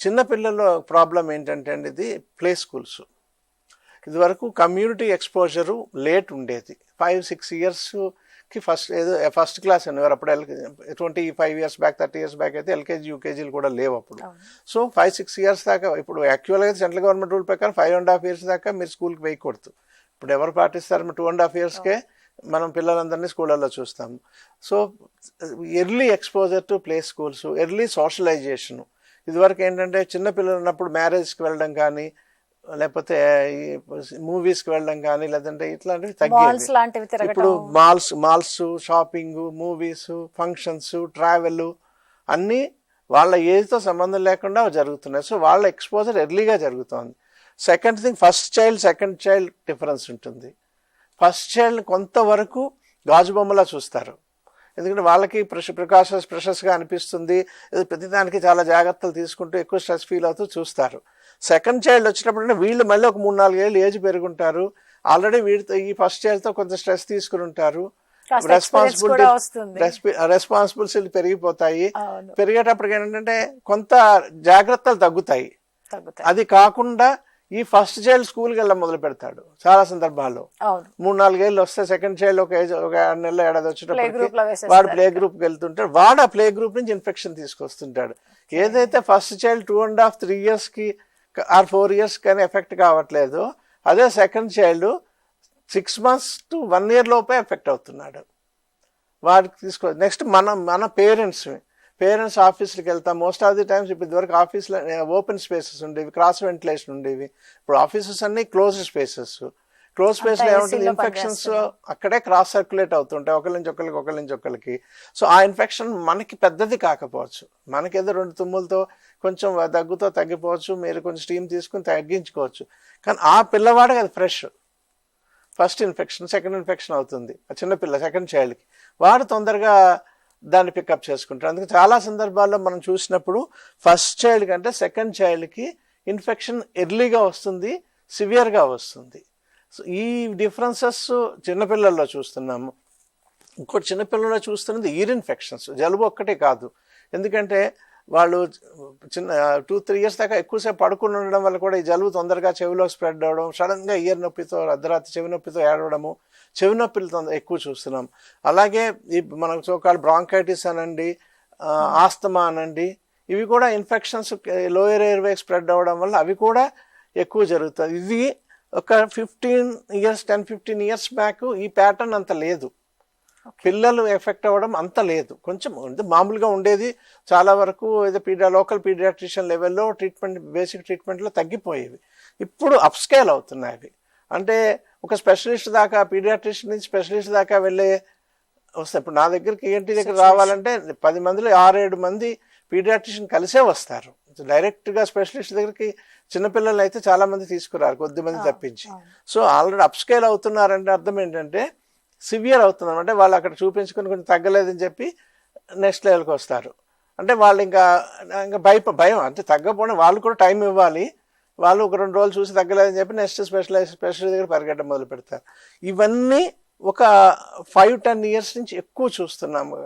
చిన్నపిల్లల్లో ప్రాబ్లం ఏంటంటే అండి, ఇది ప్లే స్కూల్స్. ఇదివరకు కమ్యూనిటీ ఎక్స్పోజరు లేట్ ఉండేది. 5-6 ఇయర్స్కి ఫస్ట్ క్లాస్ అనేవారు. అప్పుడు 25 years బ్యాక్, 30 years బ్యాక్ అయితే ఎల్కేజీ యూకేజీలు కూడా లేవు అప్పుడు. సో 5-6 years దాకా, ఇప్పుడు యాక్చువల్గా సెంట్రల్ గవర్నమెంట్ రూల్ ప్రకారం 5.5 years దాకా మీరు స్కూల్కి వేయకూడదు. ఇప్పుడు ఎవరు పాటిస్తారు? 2.5 yearsకే మనం పిల్లలందరినీ స్కూళ్ళల్లో చూస్తాము. So early exposure to play schools, early socialisation. ఇదివరకు ఏంటంటే చిన్నపిల్లలు ఉన్నప్పుడు మ్యారేజ్కి వెళ్ళడం కానీ, లేకపోతే మూవీస్కి వెళ్ళడం కానీ, లేదంటే ఇట్లాంటివి తగ్గింది. ఇప్పుడు malls, shopping, movies, functions, travel అన్నీ వాళ్ళ ఏజ్తో సంబంధం లేకుండా జరుగుతున్నాయి. సో వాళ్ళ ఎక్స్పోజర్ ఎర్లీగా జరుగుతుంది. Second thing, first child second child difference ఉంటుంది. ఫస్ట్ చైల్డ్ని కొంతవరకు గాజు బొమ్మలా చూస్తారు, ఎందుకంటే వాళ్ళకి ప్రెషర్స్గా అనిపిస్తుంది. ప్రతిదానికి చాలా జాగ్రత్తలు తీసుకుంటూ ఎక్కువ స్ట్రెస్ ఫీల్ అవుతూ చూస్తారు. సెకండ్ చైల్డ్ వచ్చినప్పుడు వీళ్ళు మళ్ళీ ఒక 3-4 ఏళ్ళు ఏజ్ పెరుగుంటారు. ఆల్రెడీ వీడితో ఈ ఫస్ట్ చైల్డ్తో కొంత స్ట్రెస్ తీసుకుని ఉంటారు. రెస్పాన్సిబిలిటీలు పెరిగిపోతాయి. పెరిగేటప్పటికి ఏంటంటే కొంత జాగ్రత్తలు తగ్గుతాయి. అది కాకుండా ఈ ఫస్ట్ చైల్డ్ స్కూల్కి వెళ్ళడం మొదలు పెడతాడు చాలా సందర్భాల్లో. 3-4 ఏళ్ళు వస్తే సెకండ్ చైల్డ్ ఒక 6 నెలల ఏడాది వచ్చేటప్పటికి వాడు ప్లే గ్రూప్కి వెళ్తుంటాడు. వాడు ఆ ప్లే గ్రూప్ నుంచి ఇన్ఫెక్షన్ తీసుకొస్తుంటాడు. ఏదైతే ఫస్ట్ చైల్డ్ 2.5-3 yearsకి ఆర్ 4 years కానీ ఎఫెక్ట్ కావట్లేదు, అదే second child 6 months to 1 year లోపే ఎఫెక్ట్ అవుతున్నాడు. వాడికి నెక్స్ట్ మన పేరెంట్స్ ఆఫీస్కి వెళ్తాం. మోస్ట్ ఆఫ్ ది టైమ్స్ ఇప్పుడు ఇదివరకు ఆఫీస్లో ఓపెన్ స్పేసెస్ ఉండేవి, క్రాస్ వెంటిలేషన్ ఉండేవి. ఇప్పుడు ఆఫీసెస్ అన్ని క్లోజ్డ్ స్పేసెస్. క్లోజ్ స్పేస్లో ఏముంటుంది, ఇన్ఫెక్షన్స్ అక్కడే క్రాస్ సర్క్యులేట్ అవుతుంటాయి ఒకరి నుంచి ఒకరికి. సో ఆ ఇన్ఫెక్షన్ మనకి పెద్దది కాకపోవచ్చు, మనకేదో 2 తుమ్ములతో కొంచెం దగ్గుతో తగ్గిపోవచ్చు, మీరు కొంచెం స్టీమ్ తీసుకుని తగ్గించుకోవచ్చు. కానీ ఆ పిల్లవాడికి అది fresh first infection, second infection అవుతుంది. చిన్నపిల్ల సెకండ్ చైల్డ్కి వాడు తొందరగా దాన్ని పికప్ చేసుకుంటారు. అందుకే చాలా సందర్భాల్లో మనం చూసినప్పుడు ఫస్ట్ చైల్డ్ కంటే సెకండ్ చైల్డ్కి ఇన్ఫెక్షన్ ఎర్లీగా వస్తుంది, సివియర్గా వస్తుంది. సో ఈ డిఫరెన్సెస్ చిన్నపిల్లల్లో చూస్తున్నాము. ఇంకోటి చిన్నపిల్లల్లో చూస్తున్నది ఇయర్ ఇన్ఫెక్షన్స్. జలుబు ఒక్కటే కాదు, ఎందుకంటే వాళ్ళు 2-3 years దాకా ఎక్కువసేపు పడుకుని ఉండడం వల్ల కూడా ఈ జలుబు తొందరగా చెవిలో స్ప్రెడ్ అవ్వడం, సడన్గా ఇయర్ నొప్పితో అర్ధరాత్రి చెవి నొప్పితో ఏడవడము, చెవి నొప్పిలు ఎక్కువ చూస్తున్నాం. అలాగే ఈ మనకు సోకాల్ బ్రాంకైటిస్ అనండి, ఆస్తమా అనండి, ఇవి కూడా ఇన్ఫెక్షన్స్ లోయర్ ఎయిర్వే స్ప్రెడ్ అవ్వడం వల్ల అవి కూడా ఎక్కువ జరుగుతుంది. ఇది ఒక 10-15 years బ్యాక్ ఈ ప్యాటర్న్ అంత లేదు. పిల్లలు ఎఫెక్ట్ అవ్వడం అంత లేదు, కొంచెం మామూలుగా ఉండేది. చాలా వరకు ఏదో లోకల్ పీడియాట్రిషియన్ లెవెల్లో బేసిక్ ట్రీట్మెంట్లో తగ్గిపోయేవి. ఇప్పుడు అప్స్కేల్ అవుతున్నాయి అవి. అంటే ఒక స్పెషలిస్ట్ దాకా, పీడియాట్రిషియన్ నుంచి స్పెషలిస్ట్ దాకా వస్తాయి. ఇప్పుడు నా దగ్గరికి ఏంటి దగ్గర రావాలంటే 10 మందిలో 6-7 మంది పీడియాట్రిషియన్ కలిసే వస్తారు. డైరెక్ట్గా స్పెషలిస్ట్ దగ్గరికి చిన్నపిల్లలు అయితే చాలా మంది తీసుకురారు, కొద్దిమంది తప్పించి. సో ఆల్రెడీ అప్స్కేల్ అవుతున్నారంటే అర్థం ఏంటంటే సివియర్ అవుతున్నాం, అంటే వాళ్ళు అక్కడ చూపించుకొని కొంచెం తగ్గలేదని చెప్పి నెక్స్ట్ లెవెల్కి వస్తారు. అంటే వాళ్ళు ఇంకా భయం, అంటే తగ్గకపోవడం వాళ్ళు కూడా టైం ఇవ్వాలి. వాళ్ళు ఒక 2 రోజులు చూసి తగ్గలేదని చెప్పి నెక్స్ట్ స్పెషలిస్ట్ దగ్గర పరిగెట్టడం మొదలు పెడతారు. ఇవన్నీ ఒక 5-10 years నుంచి ఎక్కువ చూస్తున్నాము.